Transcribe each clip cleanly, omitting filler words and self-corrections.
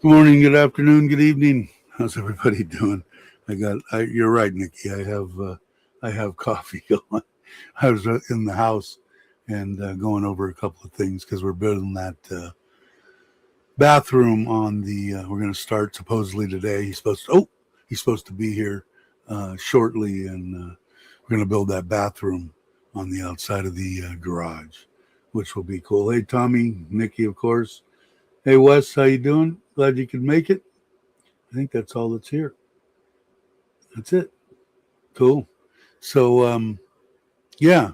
Good morning, good afternoon, good evening. How's everybody doing? You're right, Nikki. I have coffee going. I was in the house and going over a couple of things because we're building that bathroom on the. We're going to start supposedly today. He's supposed to be here shortly, and we're going to build that bathroom on the outside of the garage, which will be cool. Hey, Tommy, Nikki, of course. Hey, Wes, how you doing? Glad you could make it. I think that's all that's here. That's it. Cool. So, yeah.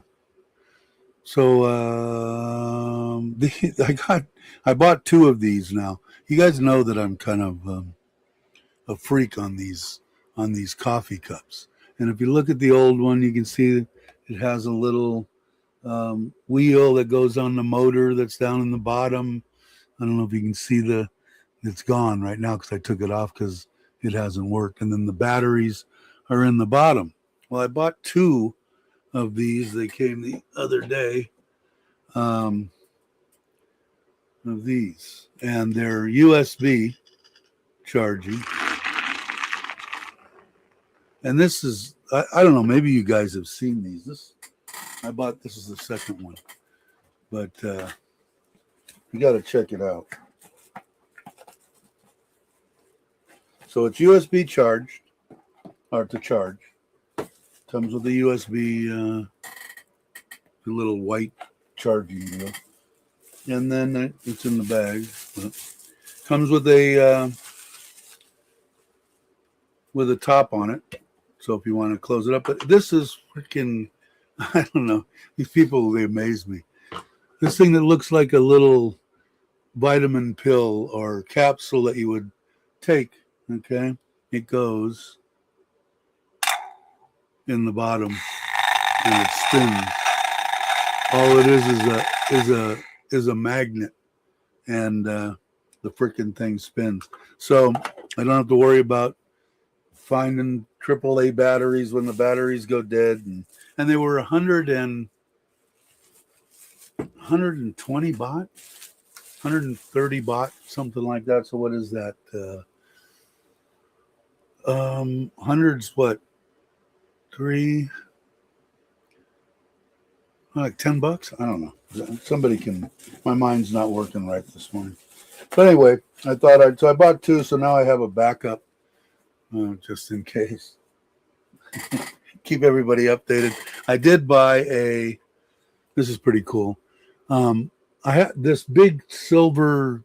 So, I bought two of these now. You guys know that I'm kind of a freak on these coffee cups. And if you look at the old one, you can see it has a little wheel that goes on the motor that's down in the bottom. I don't know if you can see it's gone right now because I took it off because it hasn't worked. And then the batteries are in the bottom. Well, I bought two of these. They came the other day of these. And they're USB charging. And this is, I don't know, maybe you guys have seen these. This is the second one. But you got to check it out. So it's USB charged, or to charge. Comes with a USB, the little white charging deal. And then it's in the bag. Comes with a top on it. So if you want to close it up. But this is freaking, I don't know. These people, they amaze me. This thing that looks like a little vitamin pill or capsule that you would take. Okay, it goes in the bottom and it spins. All it is a magnet, and the freaking thing spins. So I don't have to worry about finding AAA batteries when the batteries go dead. And they were 120 baht, 130 baht, something like that. So what is that? Hundreds, what? Like $10? I don't know. Somebody can. My mind's not working right this morning. But anyway, I bought two, so now I have a backup, just in case. Keep everybody updated. I did buy this is pretty cool. I had this big silver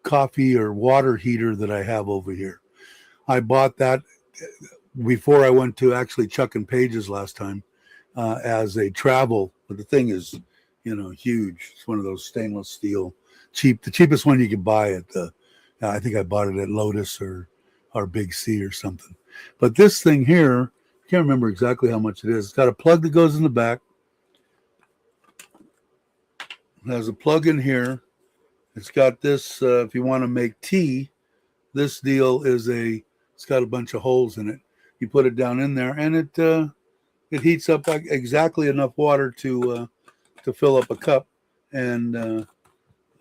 coffee or water heater that I have over here. I bought that before I went to actually Chuck and Page's last time as a travel. But the thing is, huge. It's one of those stainless steel, the cheapest one you could buy at I think I bought it at Lotus or Big C or something. But this thing here, I can't remember exactly how much it is. It's got a plug that goes in the back. It has a plug in here. It's got this, if you want to make tea, this deal it's got a bunch of holes in it. You put it down in there, and it heats up exactly enough water to fill up a cup, and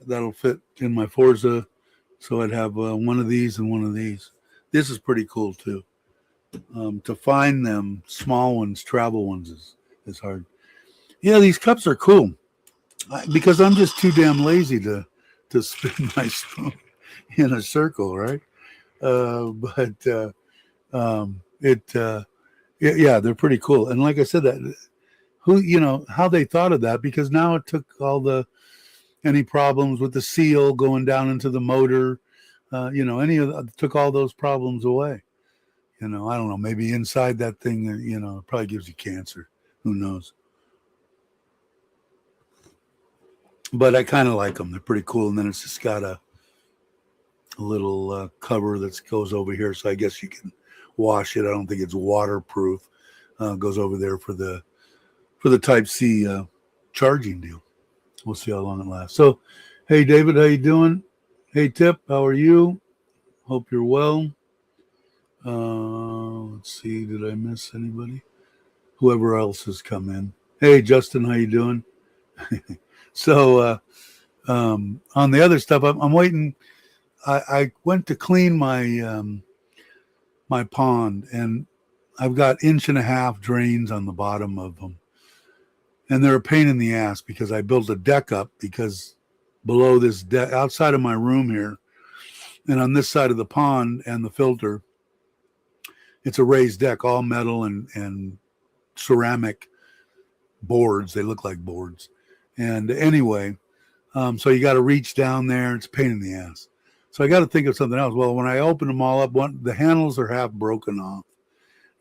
that'll fit in my Forza. So I'd have one of these and one of these. This is pretty cool too. To find them small ones, travel ones, is hard. Yeah, these cups are cool because I'm just too damn lazy to spin my spoon in a circle, right? Yeah, they're pretty cool. And like I said, how they thought of that, because now it took any problems with the seal going down into the motor, took all those problems away. I don't know, maybe inside that thing, it probably gives you cancer. Who knows? But I kind of like them. They're pretty cool. And then it's just got a little cover that goes over here, so I guess you can wash it. I don't think it's waterproof. Goes over there for the Type C charging deal. We'll see how long it lasts. So, hey David, how you doing? Hey Tip, how are you? Hope you're well. Let's see, did I miss anybody? Whoever else has come in. Hey Justin, how you doing? So on the other stuff, I'm waiting. I went to clean my pond, and I've got 1.5-inch drains on the bottom of them, and they're a pain in the ass because I built a deck up because below this deck, outside of my room here, and on this side of the pond and the filter, it's a raised deck, all metal and ceramic boards. They look like boards. And anyway, so you got to reach down there. It's a pain in the ass. So I got to think of something else. Well, when I open them all up, the handles are half broken off.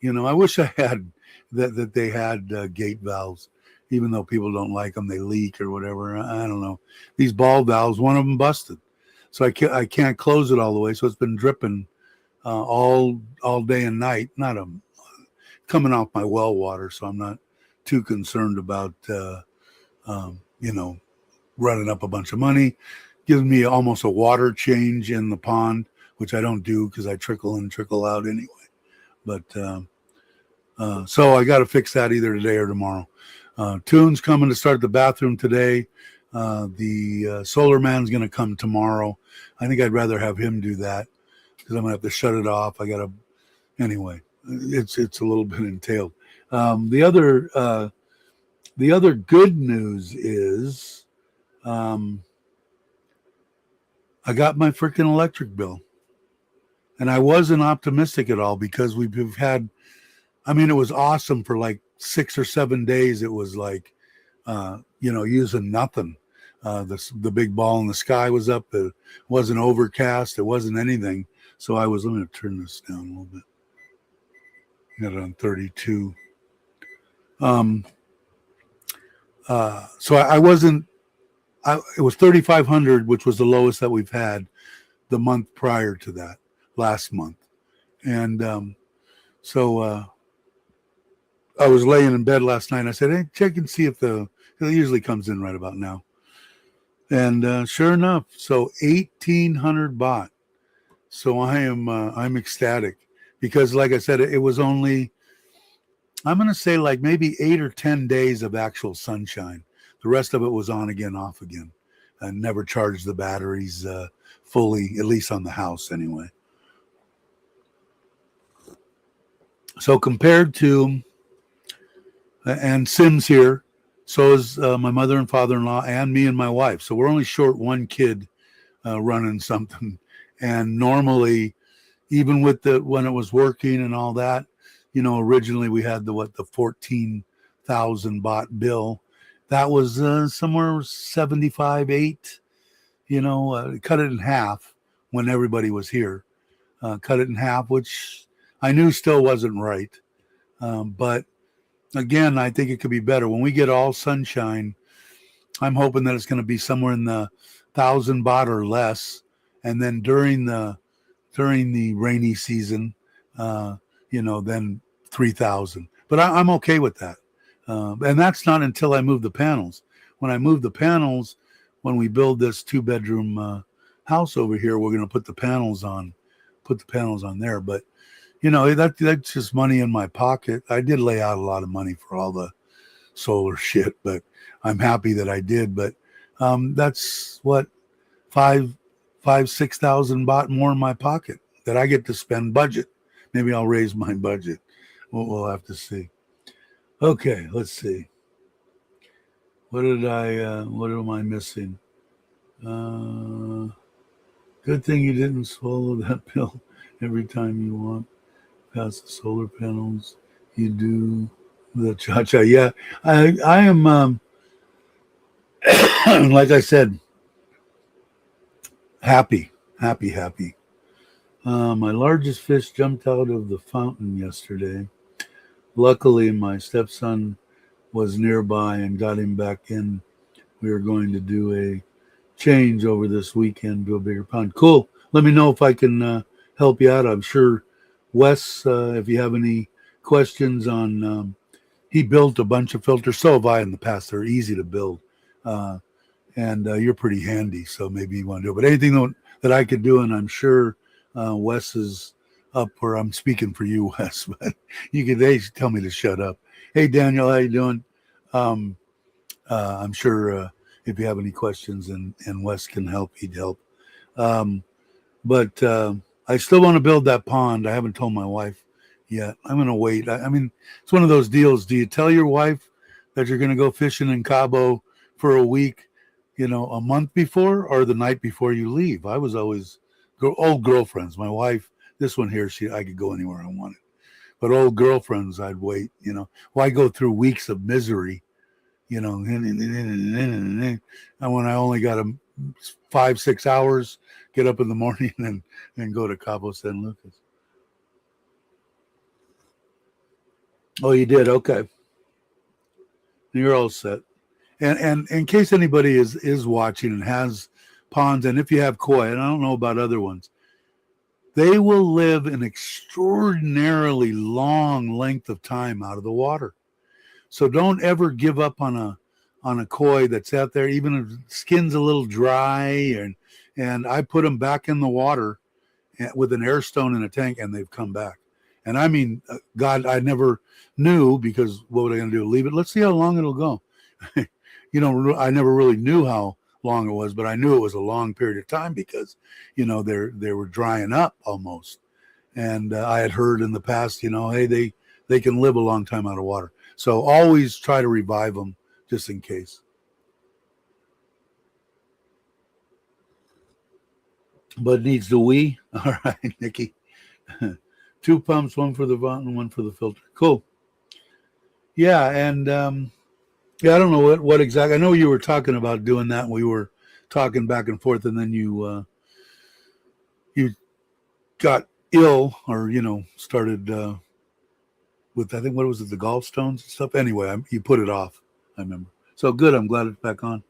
I wish I had that they had gate valves, even though people don't like them. They leak or whatever. I don't know. These ball valves, one of them busted. So I can't close it all the way. So it's been dripping all day and night. Not coming off my well water, so I'm not too concerned about running up a bunch of money. Gives me almost a water change in the pond, which I don't do because I trickle in, trickle out anyway. But so I got to fix that either today or tomorrow. Toon's coming to start the bathroom today. The solar man's going to come tomorrow. I think I'd rather have him do that because I'm going to have to shut it off. Anyway, it's a little bit entailed. The other good news is I got my freaking electric bill. And I wasn't optimistic at all because we've had, it was awesome for like 6 or 7 days. It was like, using nothing. The big ball in the sky was up. It wasn't overcast. It wasn't anything. So let me turn this down a little bit. Got it on 32. So I wasn't, it was 3,500, which was the lowest that we've had the month prior to that, last month. And so I was laying in bed last night. And I said, hey, check and see if it usually comes in right about now. And sure enough, so 1,800 baht. So I'm ecstatic because, like I said, it was only, I'm going to say like maybe 8 or 10 days of actual sunshine. The rest of it was on again, off again. I never charged the batteries fully, at least on the house anyway. So compared to, and Sim's here, so is my mother and father-in-law and me and my wife. So we're only short one kid running something. And normally, even with when it was working and all that, originally we had the 14,000 baht bill. That was somewhere 75, 8, cut it in half when everybody was here. Cut it in half, which I knew still wasn't right. But again, I think it could be better. When we get all sunshine, I'm hoping that it's going to be somewhere in the 1,000 baht or less. And then during the rainy season, then 3,000. But I'm okay with that. And that's not until I move the panels. When I move the panels, when we build this 2-bedroom house over here, we're going to put the panels on there. But, that's just money in my pocket. I did lay out a lot of money for all the solar shit, but I'm happy that I did. But that's what, 6,000 baht more in my pocket that I get to spend budget. Maybe I'll raise my budget. We'll have to see. Okay, let's see. What am I missing? Good thing you didn't swallow that pill every time you want past the solar panels. You do the cha-cha. Yeah, I am, like I said, happy. My largest fish jumped out of the fountain yesterday. Luckily, my stepson was nearby and got him back in. We are going to do a change over this weekend to a bigger pond. Cool. Let me know if I can help you out. I'm sure Wes, if you have any questions on, he built a bunch of filters. So have I in the past. They're easy to build. And you're pretty handy, so maybe you want to do it. But anything that I could do, and I'm sure Wes is up where I'm speaking for you, Wes, but they tell me to shut up. Hey, Daniel, how you doing? I'm sure if you have any questions and Wes can help, he'd help. But I still want to build that pond. I haven't told my wife yet. I'm going to wait. I mean, it's one of those deals. Do you tell your wife that you're going to go fishing in Cabo for a week, a month before or the night before you leave? I was always old girlfriends. My wife, this one here, I could go anywhere I wanted. But old girlfriends, I'd wait, Why go through weeks of misery, and when I only got 5-6 hours, get up in the morning and go to Cabo San Lucas. Oh, you did? Okay. You're all set. And in case anybody is watching and has ponds, and if you have koi, and I don't know about other ones, they will live an extraordinarily long length of time out of the water. So don't ever give up on a koi that's out there, even if the skin's a little dry. And I put them back in the water with an air stone in a tank, and they've come back. And I mean, God, I never knew, because what were I going to do? Leave it? Let's see how long it'll go. I never really knew how long it was, but I knew it was a long period of time because, they were drying up almost. And I had heard in the past, hey, they can live a long time out of water. So always try to revive them just in case. But needs the wee. All right, Nikki. 2 pumps, one for the fountain, one for the filter. Cool. Yeah, and I don't know what exactly. I know you were talking about doing that. We were talking back and forth, and then you got ill, or started with, I think, what was it, the gallstones and stuff. Anyway, you put it off. I remember. So good. I'm glad it's back on.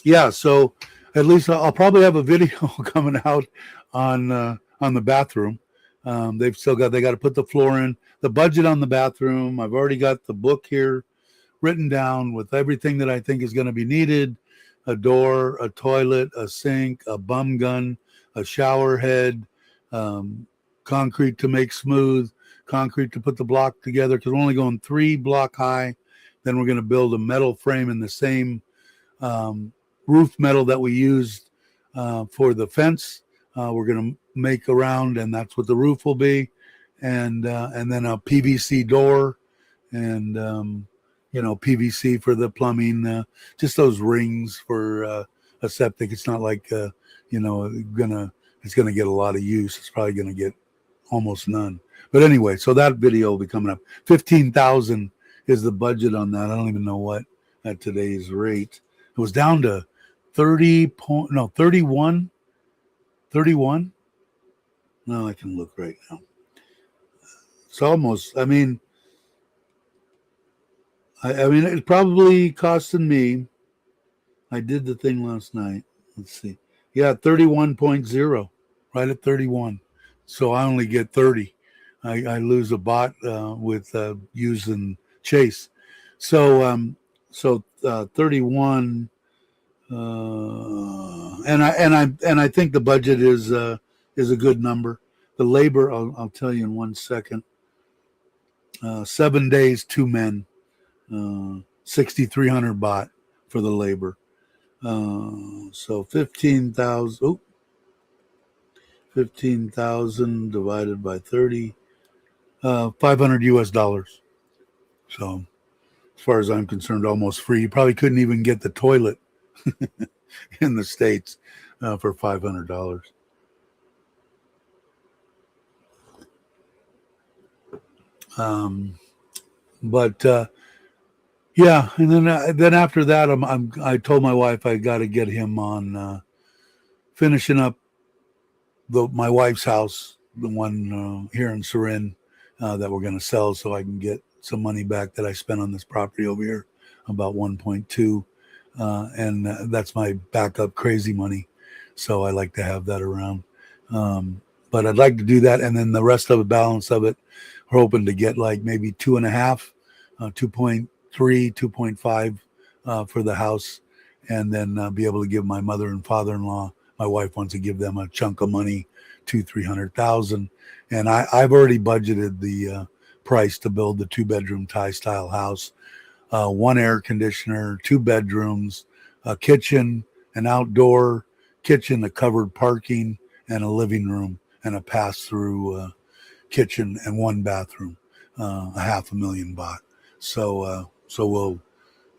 Yeah. So at least I'll probably have a video coming out on the bathroom. They got to put the floor in, the budget on the bathroom. I've already got the book here written down with everything that I think is going to be needed: a door, a toilet, a sink, a bum gun, a shower head, concrete to make smooth, concrete to put the block together, because we're only going 3 block high. Then we're going to build a metal frame in the same roof metal that we used for the fence. We're going to make around, and that's what the roof will be. And then a PVC door, and PVC for the plumbing, just those rings for a septic. It's not like it's gonna get a lot of use. It's probably gonna get almost none. But anyway, so that video will be coming up. 15,000 is the budget on that. I don't even know what at today's rate. It was down to 31. No, I can look right now. It's almost, I mean, it probably costing me, I did the thing last night. Let's see. Yeah, 31.0, right at 31. So I only get 30. I lose a bot with using Chase. So 31, and I think the budget is a good number. The labor, I'll tell you in 1 second. 7 days, 2 men, 6,300 baht for the labor. So 15,000. 15,000 divided by 30, $500 US. So as far as I'm concerned, almost free. You probably couldn't even get the toilet in the States for $500. Yeah, and then after that, I told my wife I got to get him on finishing up my wife's house, the one here in Surin that we're going to sell, so I can get some money back that I spent on this property over here, about 1.2, and that's my backup crazy money. So I like to have that around. But I'd like to do that, and then the rest of the balance of it, we're hoping to get like maybe 2.5, 2.3, 2.5 for the house, and then be able to give my mother and father-in-law. My wife wants to give them a chunk of money, 200,000-300,000, and I've already budgeted the price to build the 2-bedroom Thai style house, 1 air conditioner, 2 bedrooms, a kitchen, an outdoor kitchen, a covered parking, and a living room, and a pass-through kitchen and one bathroom, a $500,000 baht. So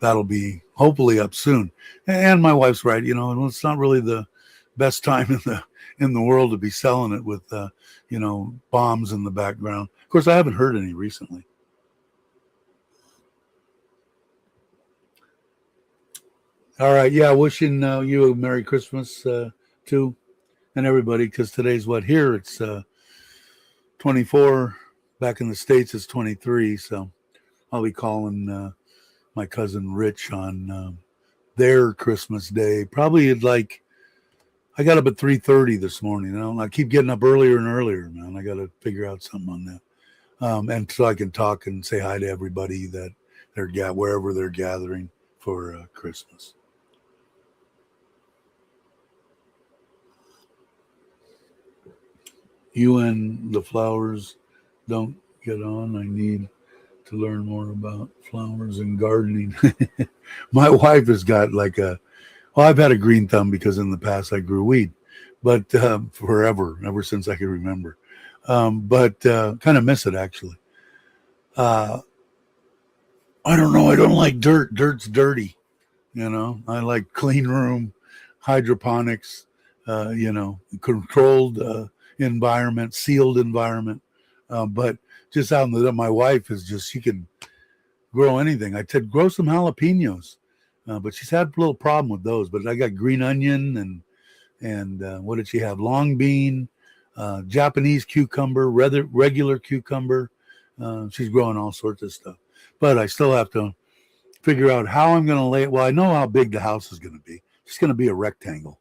that'll be hopefully up soon. And my wife's right, it's not really the best time in the world to be selling it with bombs in the background. Of course, I haven't heard any recently. All right, yeah, wishing you a Merry Christmas too, and everybody, because today's what here it's 24. Back in the States, it's 23. So I'll be calling my cousin Rich on their Christmas day. Probably I got up at 3:30 this morning. I keep getting up earlier and earlier, man. I got to figure out something on that, and so I can talk and say hi to everybody that they're wherever they're gathering for Christmas. You and the flowers don't get on. I need to learn more about flowers and gardening. My wife has got I've had a green thumb because in the past I grew weed, but forever, ever since I can remember. But kind of miss it actually. I don't know. I don't like dirt. Dirt's dirty. I like clean room, hydroponics, controlled environment, sealed environment. But just out in my wife she can grow anything. I said, grow some jalapenos. But she's had a little problem with those. But I got green onion and what did she have? Long bean, Japanese cucumber, regular cucumber. She's growing all sorts of stuff. But I still have to figure out how I'm going to lay it. Well, I know how big the house is going to be. It's going to be a rectangle,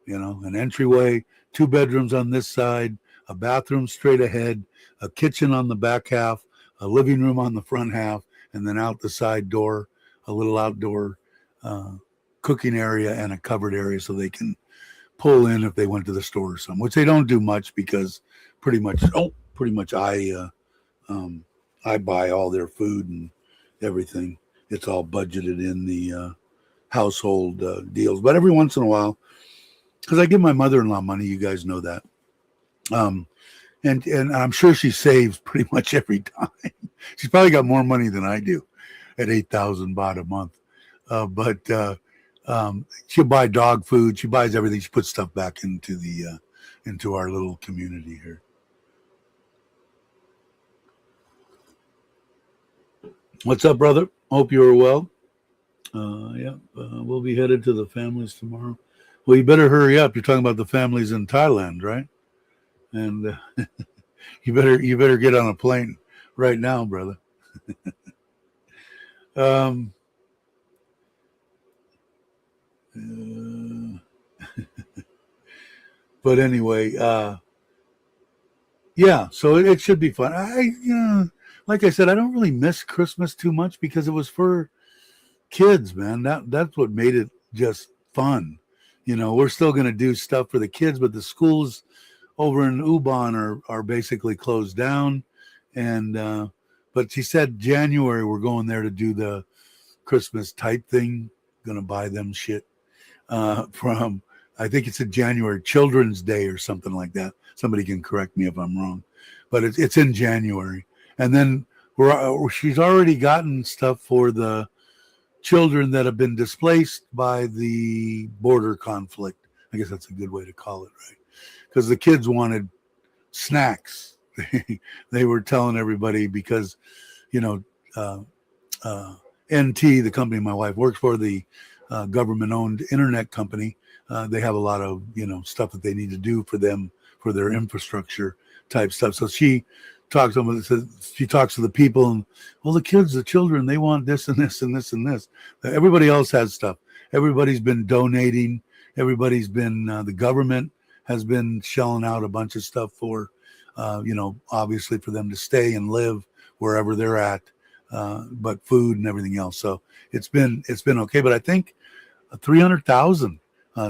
an entryway, 2 bedrooms on this side, a bathroom straight ahead, a kitchen on the back half, a living room on the front half, and then out the side door, a little outdoor cooking area and a covered area so they can pull in if they went to the store or something, which they don't do much because pretty much I buy all their food and everything. It's all budgeted in the household deals. But every once in a while, because I give my mother-in-law money, you guys know that. And I'm sure she saves pretty much every time. She's probably got more money than I do at 8,000 baht a month. But she'll buy dog food. She buys everything. She puts stuff back into our little community here. What's up, brother? Hope you are well. We'll be headed to the families tomorrow. Well, you better hurry up. You're talking about the families in Thailand, right? And you better get on a plane right now, brother. But anyway, so it should be fun. Like I said, I don't really miss Christmas too much because it was for kids, man. That's what made it just fun. We're still going to do stuff for the kids, but the schools over in Ubon are basically closed down. And but she said January we're going there to do the Christmas type thing. Going to buy them shit from, I think it's a January Children's Day or something like that. Somebody can correct me if I'm wrong, but it's in January. And then she's already gotten stuff for the children that have been displaced by the border conflict. I guess that's a good way to call it, right? Because the kids wanted snacks. They were telling everybody because, NT, the company my wife works for, the government-owned internet company, they have a lot of, stuff that they need to do for them, for their infrastructure type stuff. So she talks to them, she talks to the people, and the children, they want this and this and this and this. Everybody else has stuff. Everybody's been donating. Everybody's been, the government has been shelling out a bunch of stuff for, obviously for them to stay and live wherever they're at, but food and everything else. So it's been okay. But I think 300,000.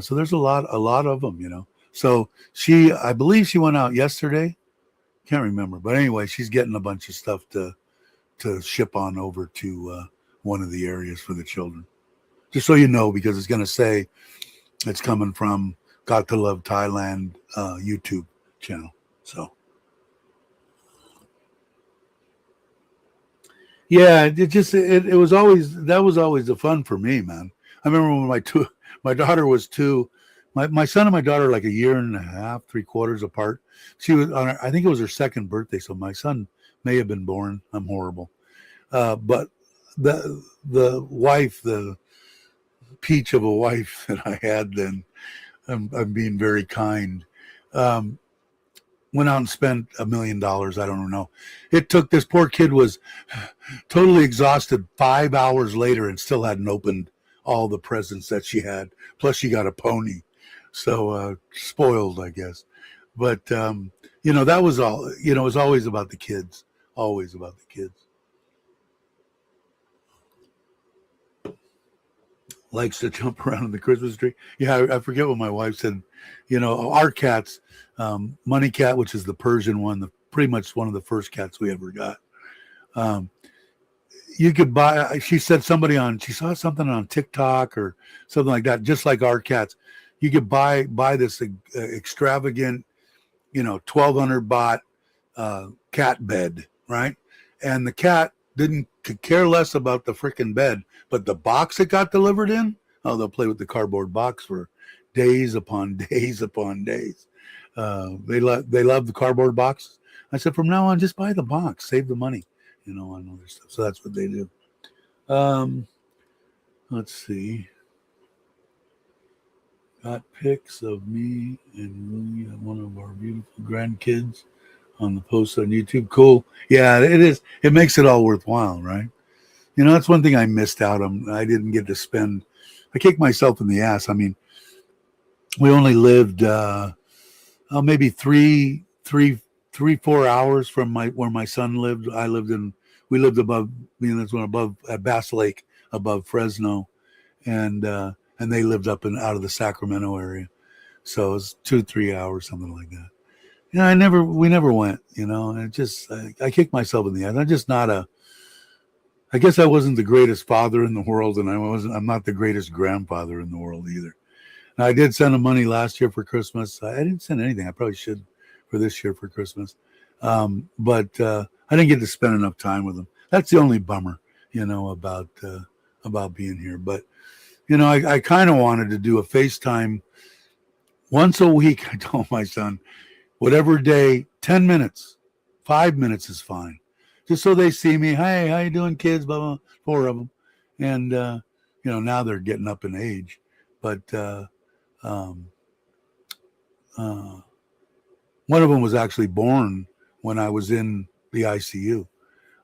So there's a lot of them, So I believe she went out yesterday. Can't remember, but anyway, she's getting a bunch of stuff to ship on over to one of the areas for the children. Just so you know, because it's going to say It's coming from Got to Love Thailand YouTube channel. So yeah, it was always the fun for me, man. I remember when my daughter was two. My son and my daughter are like a year and a half, 3/4 apart. She was on I think it was her second birthday, so my son may have been born. I'm horrible. But the wife, the peach of a wife that I had then, I'm being very kind. Um, Went out and spent $1 million. I don't know. It took this poor kid was totally exhausted 5 hours later and still hadn't opened all the presents that she had. Plus, she got a pony, so spoiled, I guess. But that was all. It was always about the kids. Always about the kids. Likes to jump around in the Christmas tree. Yeah, I forget what my wife said. Our cats, Money Cat, which is the Persian one, pretty much one of the first cats we ever got. Um, you could buy. She said she saw something on TikTok or something like that, just like our cats. You could buy this extravagant, 1,200 baht cat bed, right? And the cat could care less about the freaking bed, but the box it got delivered in, they'll play with the cardboard box for days upon days upon days. They love the cardboard boxes. I said, from now on, just buy the box, save the money, on other stuff. So that's what they do. Let's see. Got pics of me and Louie, one of our beautiful grandkids, on the post on YouTube. Cool. Yeah, it is. It makes it all worthwhile, right? That's one thing I missed out on. I didn't get to spend. I kicked myself in the ass. I mean, we only lived maybe 4 hours from where my son lived. We lived above, that's one above at Bass Lake, above Fresno, and they lived up and out of the Sacramento area. So it was 2-3 hours, something like that. We never went, and I kicked myself in the ass. I guess I wasn't the greatest father in the world, and I'm not the greatest grandfather in the world either. Now, I did send him money last year for Christmas. I didn't send anything. I probably should for this year for Christmas. But I didn't get to spend enough time with him. That's the only bummer, about being here. But, I kind of wanted to do a FaceTime once a week. I told my son, whatever day, 10 minutes, 5 minutes is fine. Just so they see me. Hey, how you doing, kids? Blah, blah, 4 of them. And, now they're getting up in age. But one of them was actually born when I was in the ICU.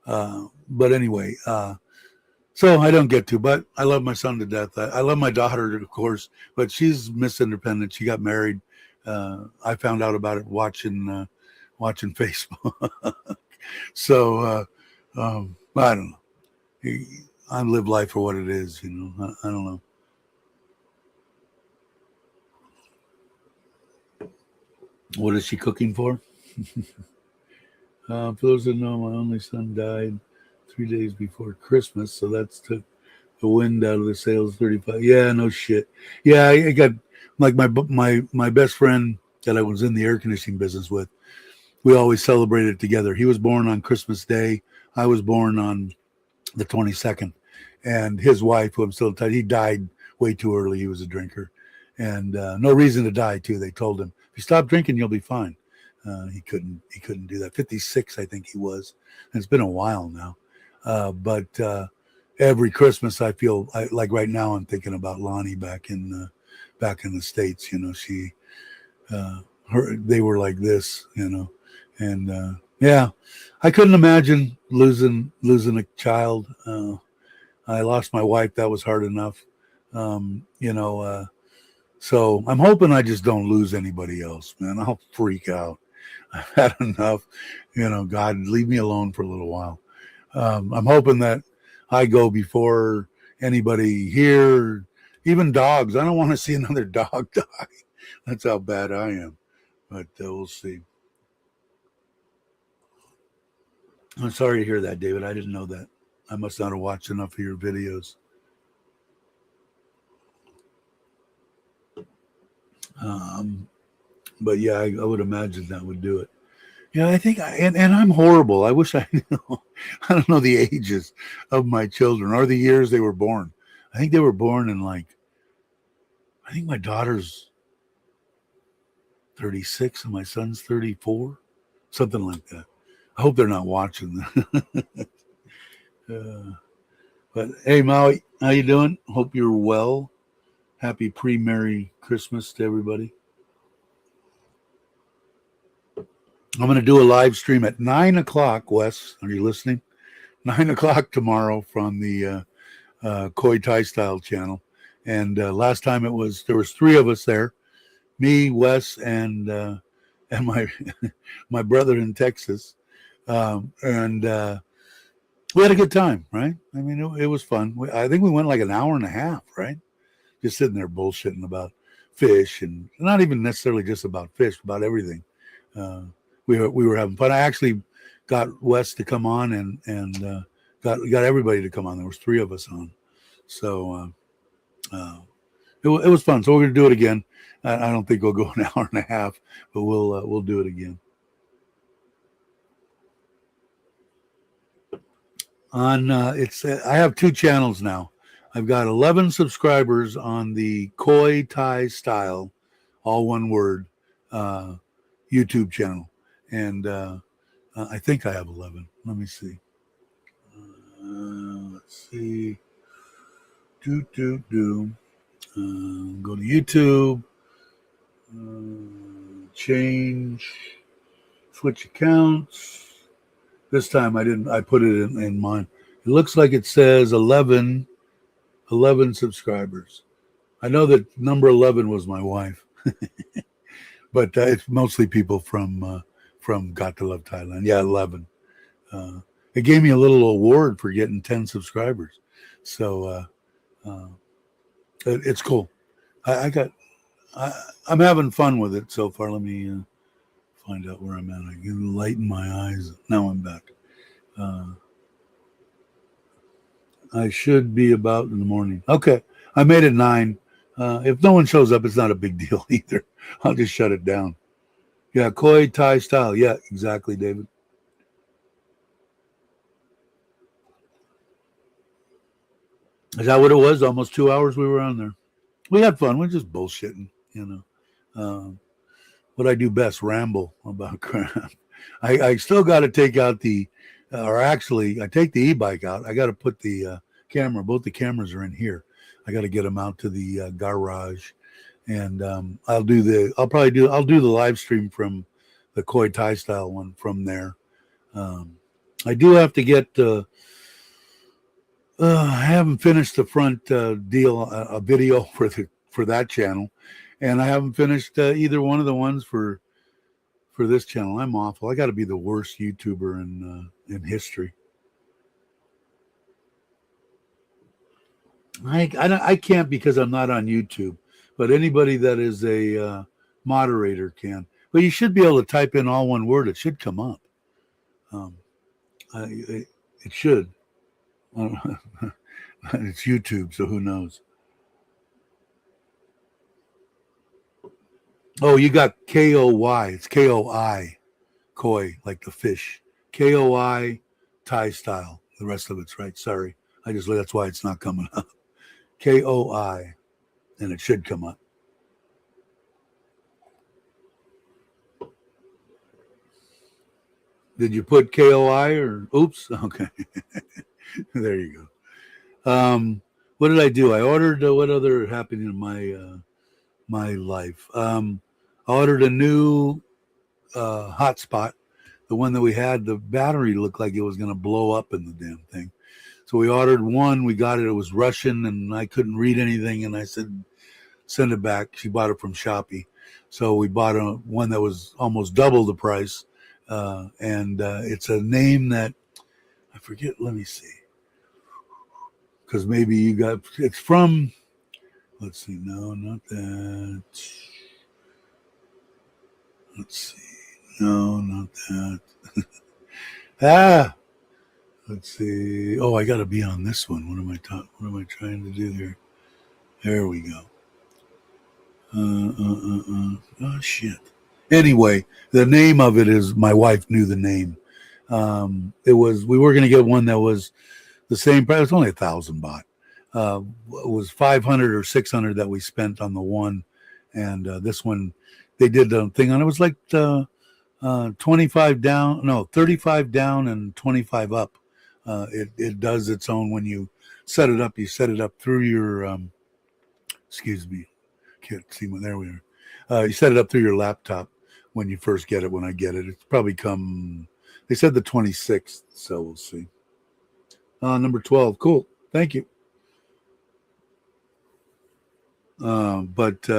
But anyway, so I don't get to, but I love my son to death. I love my daughter, of course, but she's Miss Independent. She got married. I found out about it watching Facebook. So I don't know. I live life for what it is, I don't know. What is she cooking for? For those that know, my only son died 3 days before Christmas, so that's took the wind out of the sails. 35. Yeah, no shit. Yeah, I got like my best friend that I was in the air conditioning business with. We always celebrated together. He was born on Christmas Day. I was born on the 22nd, and his wife, who I'm still tight, he died way too early. He was a drinker, and no reason to die too. They told him, if you stop drinking, you'll be fine. He couldn't do that. 56, I think he was. And it's been a while now. But every Christmas, I feel like right now I'm thinking about Lonnie back in the States. They were like this, and yeah, I couldn't imagine losing a child. I lost my wife. That was hard enough. So I'm hoping I just don't lose anybody else, man. I'll freak out. I've had enough. God, leave me alone for a little while. I'm hoping that I go before anybody here, even dogs. I don't want to see another dog die. That's how bad I am. But we'll see. I'm sorry to hear that, David. I didn't know that. I must not have watched enough of your videos. Um, but yeah, I would imagine that would do it. Yeah, I think, and I'm horrible. I wish I knew. I don't know the ages of my children or the years they were born. I think they were born in I think my daughter's 36 and my son's 34, something like that. I hope they're not watching. uh, but hey, Maui, how you doing? Hope you're well. Happy pre-Merry Christmas to everybody. I'm going to do a live stream at 9 o'clock, Wes. Are you listening? 9 o'clock tomorrow from the Koi Thai Style channel. And last time there was three of us there, me, Wes, and my my brother in Texas. And we had a good time, right? I mean, it was fun. I think we went like an hour and a half, right? Just sitting there bullshitting about fish, and not even necessarily just about fish, about everything. Uh, we were having fun. I actually got Wes to come on, and got everybody to come on. There was three of us on, so it was fun. So we're gonna do it again. I don't think we'll go an hour and a half, but we'll do it again. On I have two channels now. I've got 11 subscribers on the Koi Thai Style, all one word, YouTube channel, and I think I have 11. Let me see. Let's see. Go to YouTube. Change. Switch accounts. This time I didn't. I put it in mine. It looks like it says 11 subscribers. I know that number 11 was my wife, but it's mostly people from Got to Love Thailand. Yeah, 11. Uh, it gave me a little award for getting 10 subscribers, so it's cool. I got. I'm having fun with it so far. Let me find out where I'm at. I can lighten my eyes. Now I'm back. I should be about in the morning. Okay, I made it 9. If no one shows up, it's not a big deal either. I'll just shut it down. Yeah, Koi Thai Style. Yeah, exactly, David. Is that what it was? Almost 2 hours we were on there. We had fun. We're just bullshitting, you know. What I do best, ramble about crap. I still got to take out or actually, I take the e-bike out. I got to put the camera. Both the cameras are in here. I got to get them out to the garage, and I'll do the live stream from the Koi Thai Style one from there. I do have to get. I haven't finished the front deal, a video for that channel, and I haven't finished either one of the ones for this channel. I'm awful. I got to be the worst YouTuber in history. I can't because I'm not on YouTube, but anybody that is a moderator can. But you should be able to type in all one word. It should come up. Um, it should. It's YouTube, so who knows? Oh, you got KOY. It's KOI, koi, like the fish. KOI, Thai style. The rest of it's right. Sorry, that's why it's not coming up. KOI, and it should come up. Did you put KOI or oops? Okay, there you go. What did I do? I ordered what other happened in my life? I ordered a new hotspot. The one that we had, the battery looked like it was going to blow up in the damn thing. So we ordered one. We got it. It was Russian, and I couldn't read anything. And I said, send it back. She bought it from Shopee. So we bought one that was almost double the price. And it's a name that I forget. Let me see. Because maybe it's from, let's see. No, not that. Let's see. No, not that. Let's see. Oh, I got to be on this one. What am I trying to do here? There we go. Oh shit. Anyway, the name of it is, my wife knew the name. It was, we were going to get one that was the same price. It was only 1,000 baht. It was 500 or 600 that we spent on the one, and this one, they did the thing on it. It was like 25 down, no, 35 down and 25 up. It does its own when you set it up. You set it up through your excuse me, can't see when, there we are. You set it up through your laptop when you first get it. When I get it, it's probably come, they said the 26th, so we'll see. Number 12, cool, thank you. But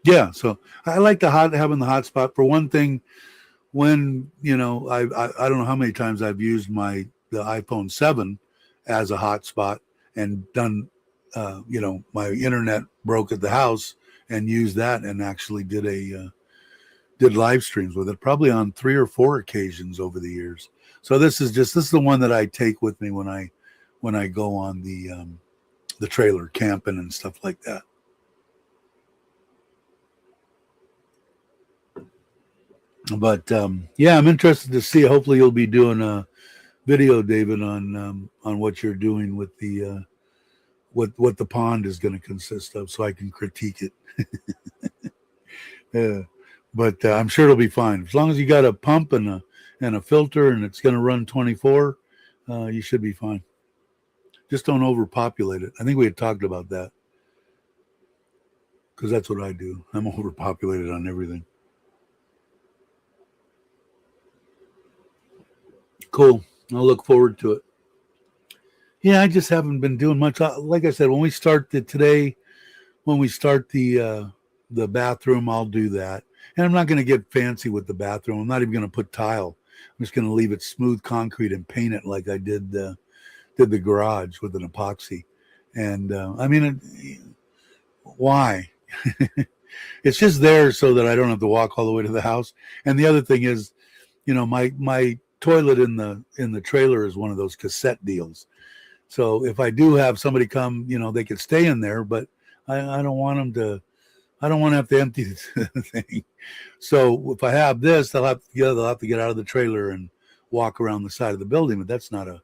yeah, so I like having the hotspot. For one thing, when I don't know how many times I've used the iPhone 7 as a hotspot and done my internet broke at the house and used that and actually did live streams with it, probably on 3 or 4 occasions over the years. So this is the one that I take with me when I go on the trailer camping and stuff like that. But yeah, I'm interested to see. Hopefully, you'll be doing a video, David, on what you're doing with the what the pond is going to consist of, so I can critique it. Yeah, but I'm sure it'll be fine as long as you got a pump and a filter, and it's going to run 24. You should be fine. Just don't overpopulate it. I think we had talked about that, because that's what I do. I'm overpopulated on everything. Cool. I'll look forward to it. Yeah, I just haven't been doing much. Like I said, when we start the bathroom, I'll do that. And I'm not going to get fancy with the bathroom. I'm not even going to put tile. I'm just going to leave it smooth concrete and paint it like I did the garage with an epoxy. And I mean, why? It's just there so that I don't have to walk all the way to the house. And the other thing is, my toilet in the trailer is one of those cassette deals. So if I do have somebody come, they could stay in there, but I don't want them to. I don't want to have to empty the thing. So if I have this, they'll have to get out of the trailer and walk around the side of the building. But that's not a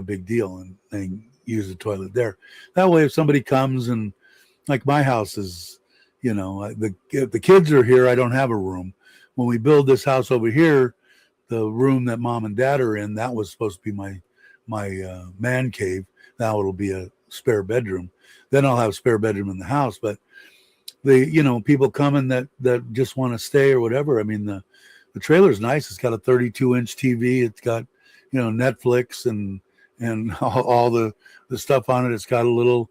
big deal, and use the toilet there. That way, if somebody comes, and like my house is, if the kids are here, I don't have a room. When we build this house over here, the room that mom and dad are in, that was supposed to be my man cave. Now it'll be a spare bedroom. Then I'll have a spare bedroom in the house. But people coming that just want to stay or whatever. I mean, the trailer's nice. It's got a 32-inch TV. It's got Netflix and all the stuff on it. It's got a little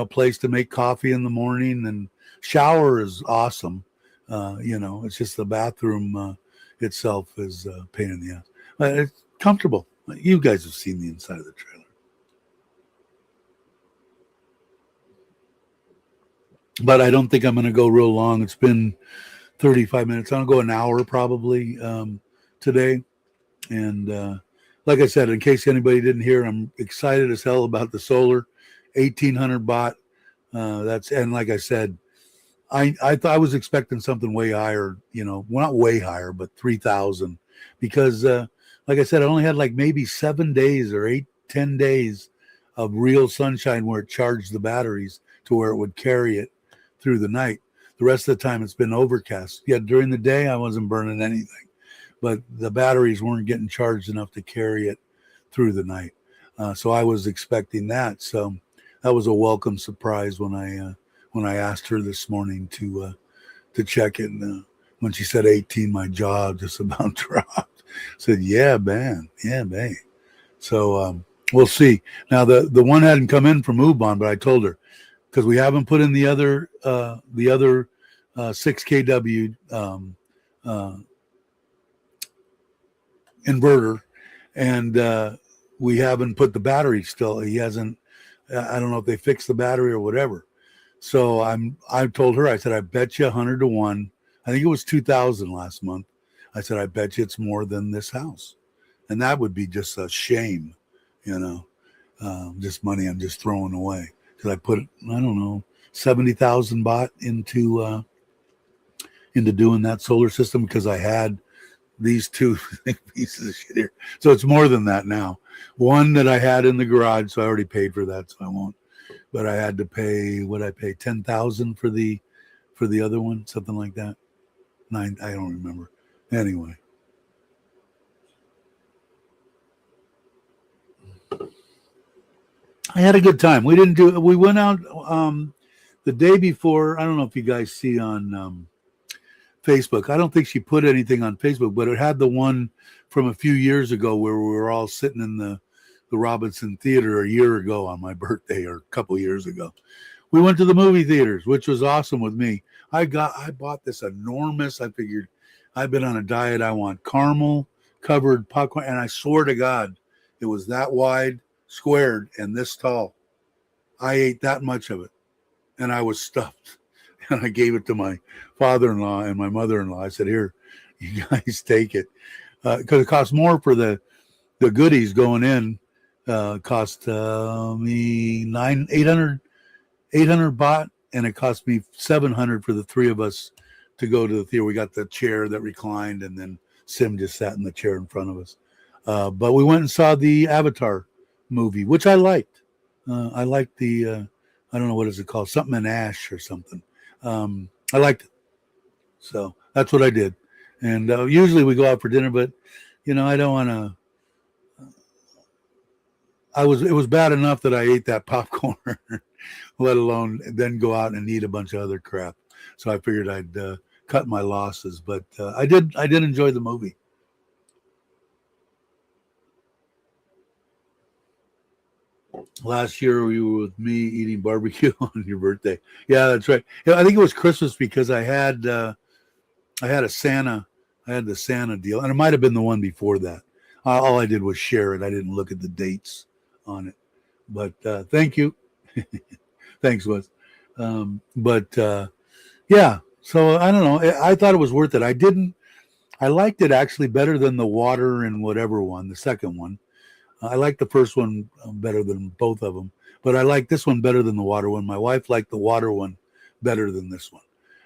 place to make coffee in the morning, and shower is awesome. It's just the bathroom itself is a pain in the ass. But it's comfortable. You guys have seen the inside of the trailer. But I don't think I'm going to go real long. It's been 35 minutes. I'm going to go an hour probably today. And like I said, in case anybody didn't hear, I'm excited as hell about the solar, 1,800 baht. And like I said, I thought I was expecting something way higher, well, not way higher, but 3,000, because like I said, I only had like maybe 7 days or 10 days of real sunshine where it charged the batteries to where it would carry it through the night. The rest of the time it's been overcast. Yet during the day I wasn't burning anything, but the batteries weren't getting charged enough to carry it through the night. So I was expecting that. So that was a welcome surprise when I asked her this morning to check it. And when she said 18, my jaw just about dropped. I said, yeah, man. So we'll see. Now the one hadn't come in from Ubon, but I told her, because we haven't put in the other 6 kW inverter, and we haven't put the battery still. He hasn't. I don't know if they fixed the battery or whatever. So I told her, I said, I bet you 100 to 1. I think it was 2,000 last month. I said, I bet you it's more than this house, and that would be just a shame, just money I'm just throwing away. Because I put, I don't know, 70,000 baht into doing that solar system because I had these two pieces of shit here. So it's more than that now. One that I had in the garage, so I already paid for that, so I won't. But I had to pay, what I pay, 10,000 for the other one, something like that. 9, I don't remember. Anyway. I had a good time. We went out the day before. I don't know if you guys see on Facebook. I don't think she put anything on Facebook, but it had the one from a few years ago where we were all sitting in the Robinson Theater a year ago on my birthday, or a couple years ago. We went to the movie theaters, which was awesome with me. I bought this enormous, I figured I've been on a diet. I want caramel covered popcorn. And I swear to God, it was that wide, squared, and this tall. I ate that much of it, and I was stuffed. And I gave it to my father-in-law and my mother-in-law. I said, "Here, you guys take it," because it costs more for the goodies going in. Cost me 800 baht, and it cost me 700 for the three of us to go to the theater. We got the chair that reclined, and then Sim just sat in the chair in front of us. But we went and saw the Avatar movie, which I liked. I liked the I don't know what is it called, something in ash or something. I liked it, so that's what I did. And usually we go out for dinner, but I don't want to. It was bad enough that I ate that popcorn, let alone then go out and eat a bunch of other crap. So I figured I'd cut my losses, but I did enjoy the movie. Last year you were with me eating barbecue on your birthday. Yeah, that's right. Yeah, I think it was Christmas because I had a Santa. I had the Santa deal, and it might have been the one before that. All I did was share it. I didn't look at the dates on it. But thank you. Thanks, Wes. Yeah. So I don't know. I thought it was worth it. I liked it actually better than the water and whatever one, the second one. I liked the first one better than both of them, but I like this one better than the water one. My wife liked the water one better than this one.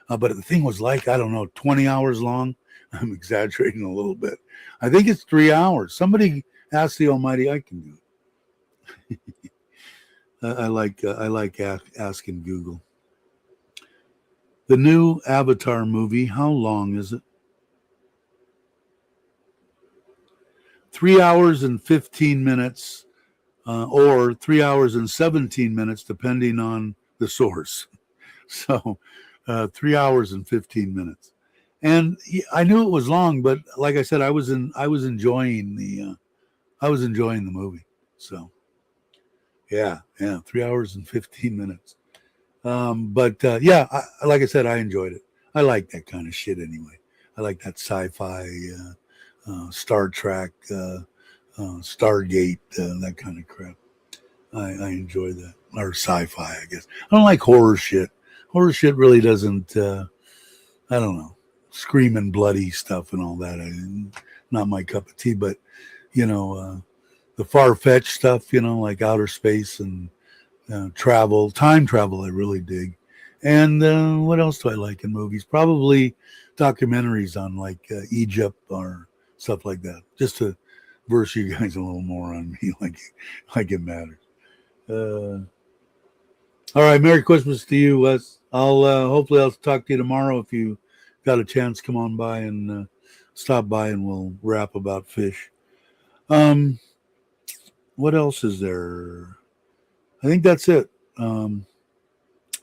But the thing was like, I don't know, 20 hours long. I'm exaggerating a little bit. I think it's 3 hours. Somebody ask the Almighty, I can do it. I like asking Google. The new Avatar movie, how long is it? 3 hours and 15 minutes, or 3 hours and 17 minutes, depending on the source. So 3 hours and 15 minutes. And I knew it was long, but like I said, I was enjoying the movie. So yeah, 3 hours and 15 minutes. But like I said, I enjoyed it. I like that kind of shit anyway. I like that sci-fi, Star Trek, Stargate, that kind of crap. I enjoy that. Or sci-fi, I guess. I don't like horror shit. Horror shit really doesn't, I don't know, screaming bloody stuff and all that. Not my cup of tea, but, the far-fetched stuff, like outer space and time travel, I really dig. And what else do I like in movies? Probably documentaries on like Egypt or stuff like that, just to verse you guys a little more on me, like it matters. All right, Merry Christmas to you, Wes. Hopefully I'll talk to you tomorrow. If you got a chance, come on by and stop by, and we'll rap about fish. What else is there? I think that's it.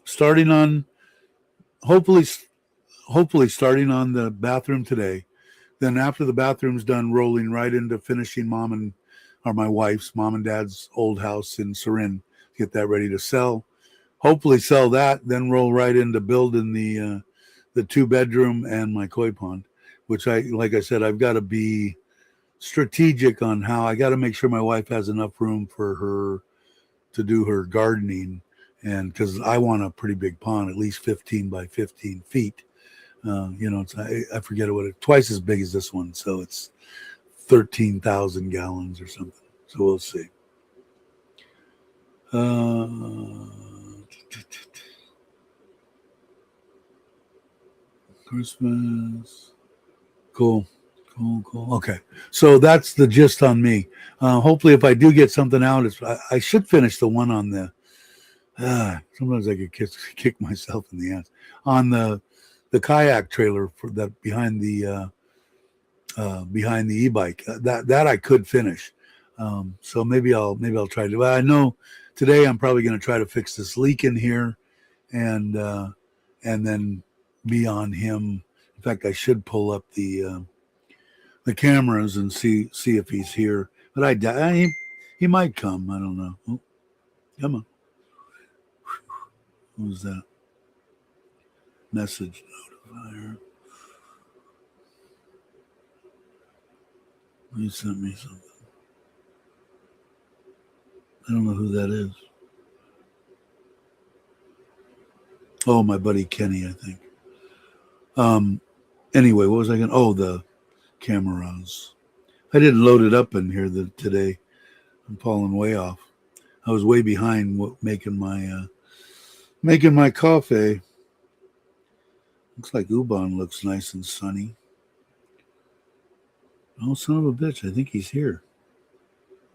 Starting on hopefully starting on the bathroom today. Then after the bathroom's done, rolling right into finishing my wife's mom and dad's old house in Surin. Get that ready to sell. Hopefully sell that, then roll right into building the 2-bedroom and my koi pond, which like I said, I've got to be strategic on how I got to make sure my wife has enough room for her to do her gardening, and because I want a pretty big pond, at least 15 by 15 feet. I forget what twice as big as this one, so it's 13,000 gallons or something. So we'll see. Christmas. Cool. Cool. Okay. So that's the gist on me. Hopefully, if I do get something out, I should finish the one on the. Sometimes I could kick myself in the ass on the kayak trailer for that behind the e-bike. That I could finish. So maybe I'll try to. Well, I know today I'm probably going to try to fix this leak in here, and then be on him. In fact, I should pull up the cameras and see if he's here. But he might come. I don't know. Oh, come on. Who's that? Message notifier. He sent me something. I don't know who that is. Oh, my buddy Kenny, I think. Anyway, what was I going to? Oh, the cameras. I didn't load it up in here today. I'm falling way off. I was way behind making my coffee. Looks like Ubon looks nice and sunny. Oh, son of a bitch. I think he's here.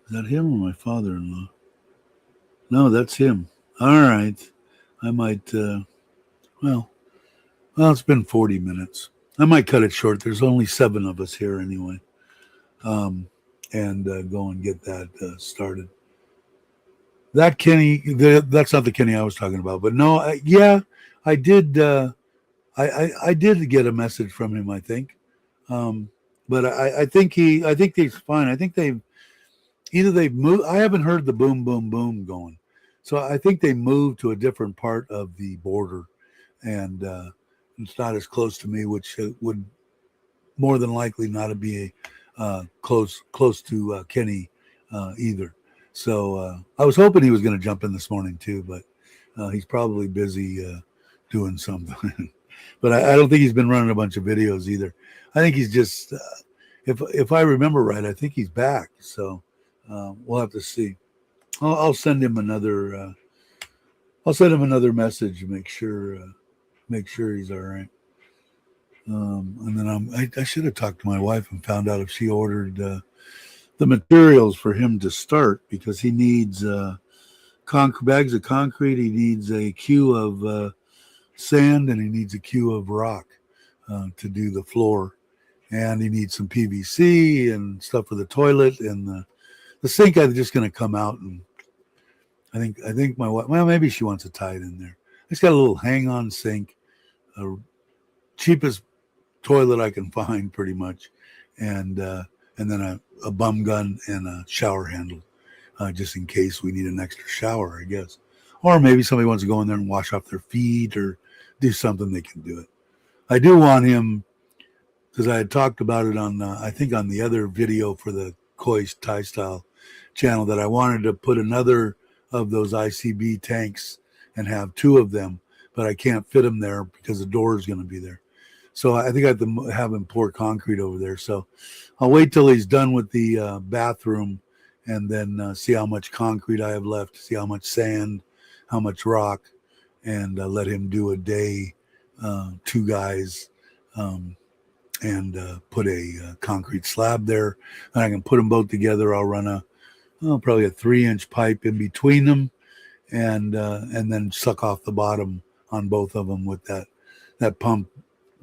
Is that him or my father-in-law? No, that's him. All right. I might, well, it's been 40 minutes. I might cut it short. There's only 7 of us here anyway. And go and get that started. That Kenny, that's not the Kenny I was talking about. But no, I did. I did get a message from him, I think. But I think he's fine. I think they've moved. I haven't heard the boom, boom, boom going. So I think they moved to a different part of the border, and it's not as close to me, which would more than likely not be close to Kenny either. So I was hoping he was going to jump in this morning too, but he's probably busy doing something. But I don't think he's been running a bunch of videos either. I think he's just, if I remember right, I think he's back. So we'll have to see. I'll send him another. I'll send him another message to make sure he's all right. And then I should have talked to my wife and found out if she ordered the materials for him to start, because he needs bags of concrete. He needs a queue of sand, and he needs a queue of rock to do the floor, and he needs some PVC and stuff for the toilet, and the sink is just going to come out, and I think my wife, well, maybe she wants to tie it in there. It's got a little hang-on sink, cheapest toilet I can find, pretty much, and then a bum gun and a shower handle, just in case we need an extra shower, I guess. Or maybe somebody wants to go in there and wash off their feet or do something, they can do it. I do want him, because I had talked about it on, I think on the other video for the Koi Thai Style channel, that I wanted to put another of those ICB tanks and have 2 of them, but I can't fit them there because the door is going to be there. So I think I have to have him pour concrete over there. So I'll wait till he's done with the bathroom, and then see how much concrete I have left, see how much sand, how much rock, and let him do a day, 2 guys, and put a concrete slab there. And I can put them both together. I'll run probably a 3-inch pipe in between them, and then suck off the bottom on both of them with that pump.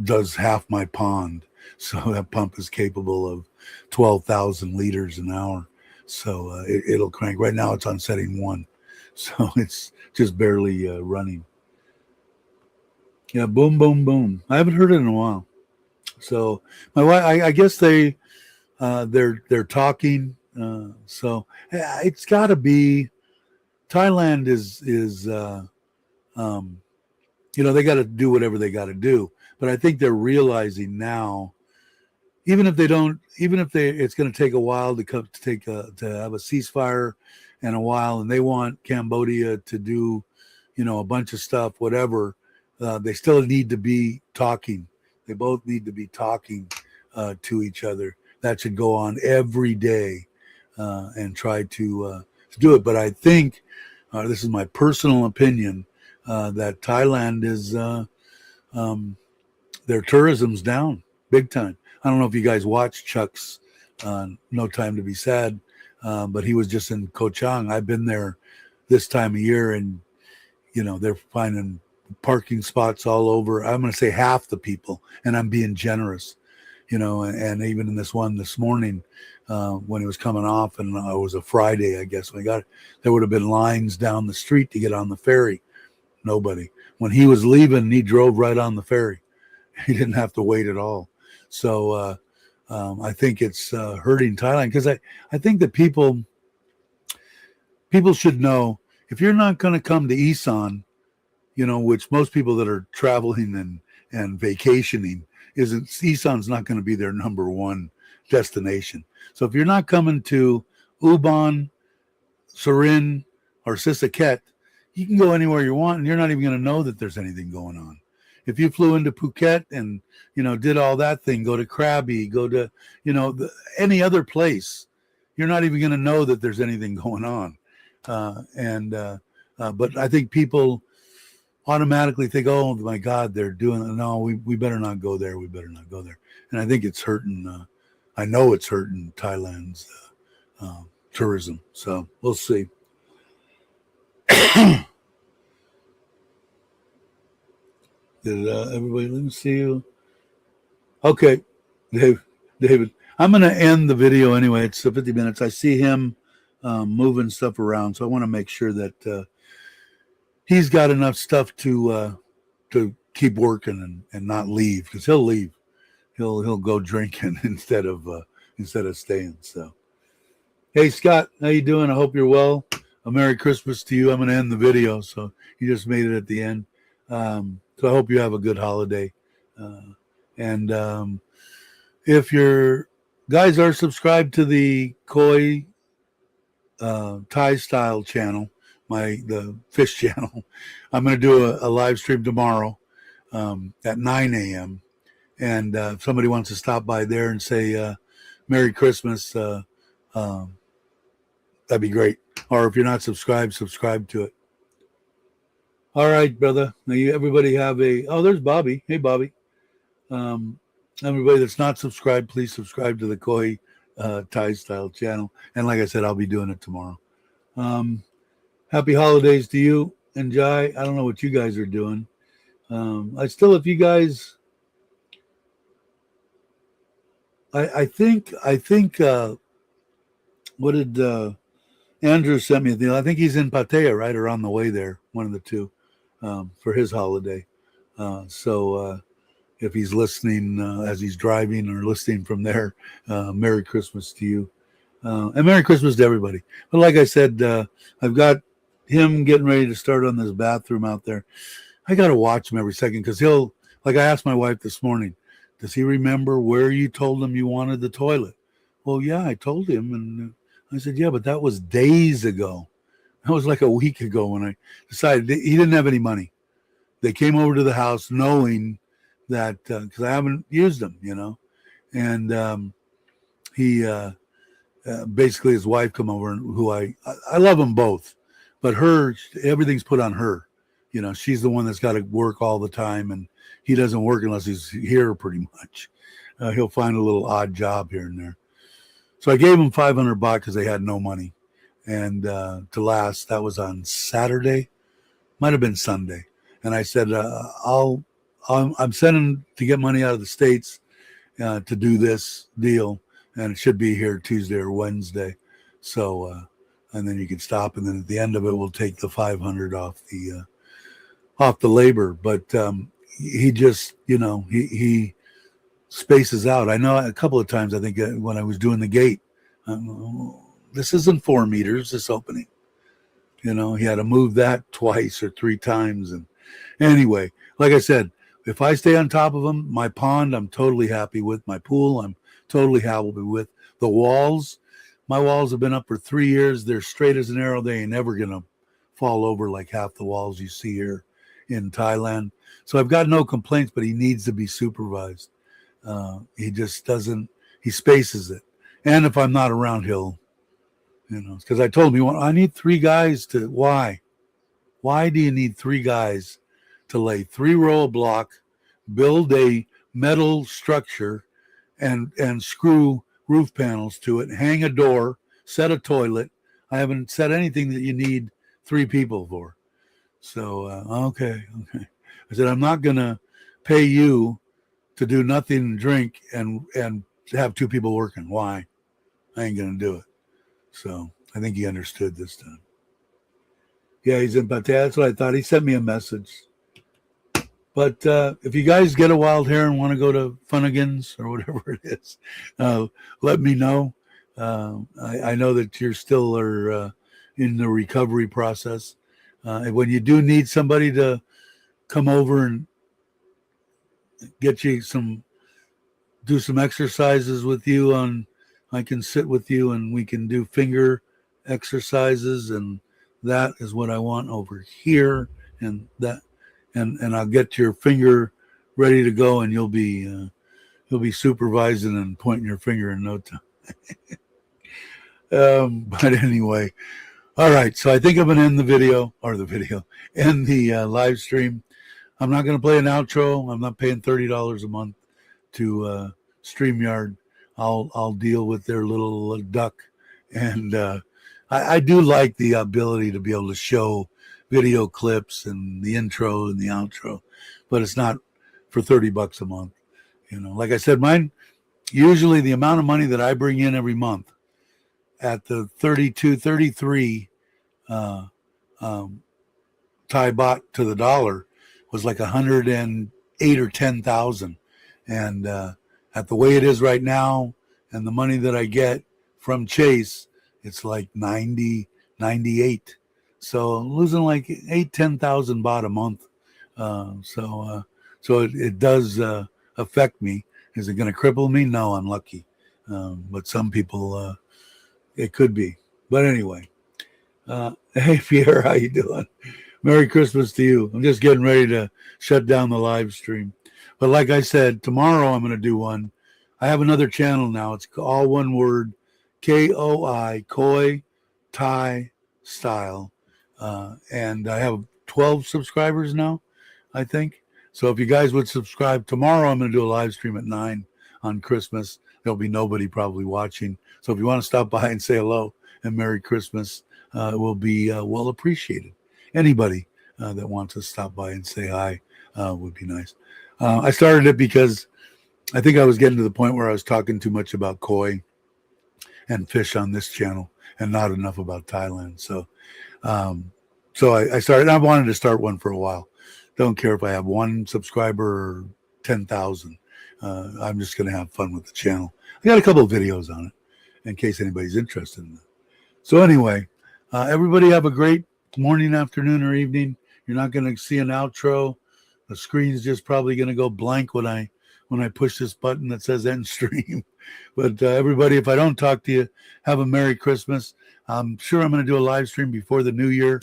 Does half my pond, so that pump is capable of 12,000 liters an hour. So it'll crank. Right now it's on setting 1, so it's just barely running. Yeah, boom, boom, boom. I haven't heard it in a while. So my wife, I guess they're talking. So it's got to be Thailand is they got to do whatever they got to do. But I think they're realizing now, even if it's going to take a while to have a ceasefire and a while, and they want Cambodia to do, a bunch of stuff, whatever, they still need to be talking. They both need to be talking to each other. That should go on every day, and try to do it. But I think, this is my personal opinion, that Thailand is their tourism's down big time. I don't know if you guys watched Chuck's No Time to Be Sad, but he was just in Koh Chang. I've been there this time of year, and they're finding parking spots all over. I'm going to say half the people, and I'm being generous, and even in this one this morning, when he was coming off, and it was a Friday, I guess, when he got it, there would have been lines down the street to get on the ferry. Nobody. When he was leaving, he drove right on the ferry. He didn't have to wait at all. So I think it's hurting Thailand, because I think that people should know, if you're not going to come to Isan, which most people that are traveling and vacationing, Isan's not going to be their number one destination. So if you're not coming to Ubon, Surin, or Sisaket, you can go anywhere you want, and you're not even going to know that there's anything going on. If you flew into Phuket and, did all that thing, go to Krabi, go to, any other place, you're not even going to know that there's anything going on. But I think people automatically think, oh my God, they're doing it. No, we better not go there. We better not go there. And I think it's hurting. I know it's hurting Thailand's tourism. So we'll see. Did everybody, let me see you. Okay, David, I'm going to end the video anyway. It's 50 minutes. I see him moving stuff around, so I want to make sure that he's got enough stuff to keep working and not leave, because he'll leave. He'll go drinking instead of staying. So, hey Scott, how you doing? I hope you're well. A Merry Christmas to you. I'm going to end the video, so you just made it at the end. So I hope you have a good holiday. And if your guys are subscribed to the Koi Thai style channel, the fish channel, I'm going to do a live stream tomorrow at 9 a.m. And if somebody wants to stop by there and say Merry Christmas, that'd be great. Or if you're not subscribed, subscribe to it. All right, brother. Now everybody have there's Bobby. Hey, Bobby. Everybody that's not subscribed, please subscribe to the Koi Thai style channel. And like I said, I'll be doing it tomorrow. Happy holidays to you and Jai. I don't know what you guys are doing. If you guys, I think what did Andrew sent me? I think he's in Pattaya, right, or on the way there, one of the two, for his holiday. So if he's listening as he's driving or listening from there, Merry Christmas to you. And Merry Christmas to everybody. But like I said, I've got him getting ready to start on this bathroom out there. I got to watch him every second, because I asked my wife this morning, does he remember where you told him you wanted the toilet? Well, yeah, I told him. And I said, yeah, but that was days ago. That was like a week ago when I decided. He didn't have any money. They came over to the house knowing that, because I haven't used them, and he basically, his wife come over, and who I love them both, but everything's put on her. She's the one that's got to work all the time, and he doesn't work unless he's here pretty much. He'll find a little odd job here and there. So I gave him $500 because they had no money, and to last. That was on Saturday, might have been Sunday, and I said I'm sending to get money out of the States to do this deal, and it should be here Tuesday or Wednesday. So, and then you can stop, and then at the end of it, we'll take the $500 off the labor. But he just, he spaces out. I know a couple of times, I think when I was doing the gate, this isn't 4 meters, this opening. He had to move that twice or 3 times. And anyway, like I said, if I stay on top of them, my pond, I'm totally happy with. My pool, I'm totally happy with. The walls, my walls have been up for 3 years. They're straight as an arrow. They ain't never going to fall over like half the walls you see here in Thailand. So I've got no complaints, but he needs to be supervised. He just doesn't, he spaces it. And if I'm not around, he'll, because I told him, I need 3 guys to, why? Why do you need 3 guys to lay 3 row of block, build a metal structure and screw roof panels to it, hang a door, set a toilet. I haven't said anything that you need 3 people for. So, okay. I said, I'm not going to pay you to do nothing and drink and have 2 people working. Why? I ain't going to do it. So I think he understood this time. Yeah, he's in Patea. That's what I thought. He sent me a message. But if you guys get a wild hair and want to go to Funnigan's or whatever it is, let me know. I know that you're still in the recovery process. And when you do need somebody to come over and get you do some exercises with you I can sit with you and we can do finger exercises, and that is what I want over here, and that, and I'll get your finger ready to go, and you'll be supervising and pointing your finger in no time. But anyway, all right. So I think I'm gonna end the live stream. I'm not gonna play an outro. I'm not paying $30 a month to StreamYard. I'll deal with their little duck, and I do like the ability to be able to show video clips and the intro and the outro, but it's not for $30 a month. Like I said, mine usually the amount of money that I bring in every month at the 33 Thai baht to the dollar was like 108 or 10,000, and at the way it is right now and the money that I get from Chase, it's like 90, 98. So losing like 10,000 baht a month. So it does affect me. Is it going to cripple me? No, I'm lucky. But some people, it could be. But anyway, hey Pierre, how you doing? Merry Christmas to you. I'm just getting ready to shut down the live stream. But like I said, tomorrow I'm going to do one. I have another channel now. It's all one word, KOI, Koi Thai Style. And I have 12 subscribers now, I think. So if you guys would subscribe, tomorrow I'm going to do a live stream at 9 on Christmas. There'll be nobody probably watching. So if you want to stop by and say hello and Merry Christmas, it will be well appreciated. Anybody that wants to stop by and say hi would be nice. I started it because I think I was getting to the point where I was talking too much about koi and fish on this channel and not enough about Thailand. So I started. I wanted to start one for a while. Don't care if I have 1 subscriber or 10,000. I'm just going to have fun with the channel. I got a couple of videos on it in case anybody's interested in that. So anyway, everybody have a great morning, afternoon, or evening. You're not going to see an outro. The screen's just probably going to go blank when I push this button that says end stream. But everybody, if I don't talk to you, have a Merry Christmas. I'm sure I'm going to do a live stream before the New Year.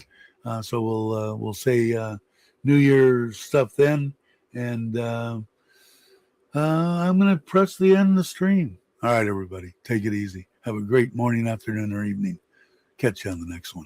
So we'll say New Year stuff then. And I'm going to press the end of the stream. All right, everybody, take it easy. Have a great morning, afternoon, or evening. Catch you on the next one.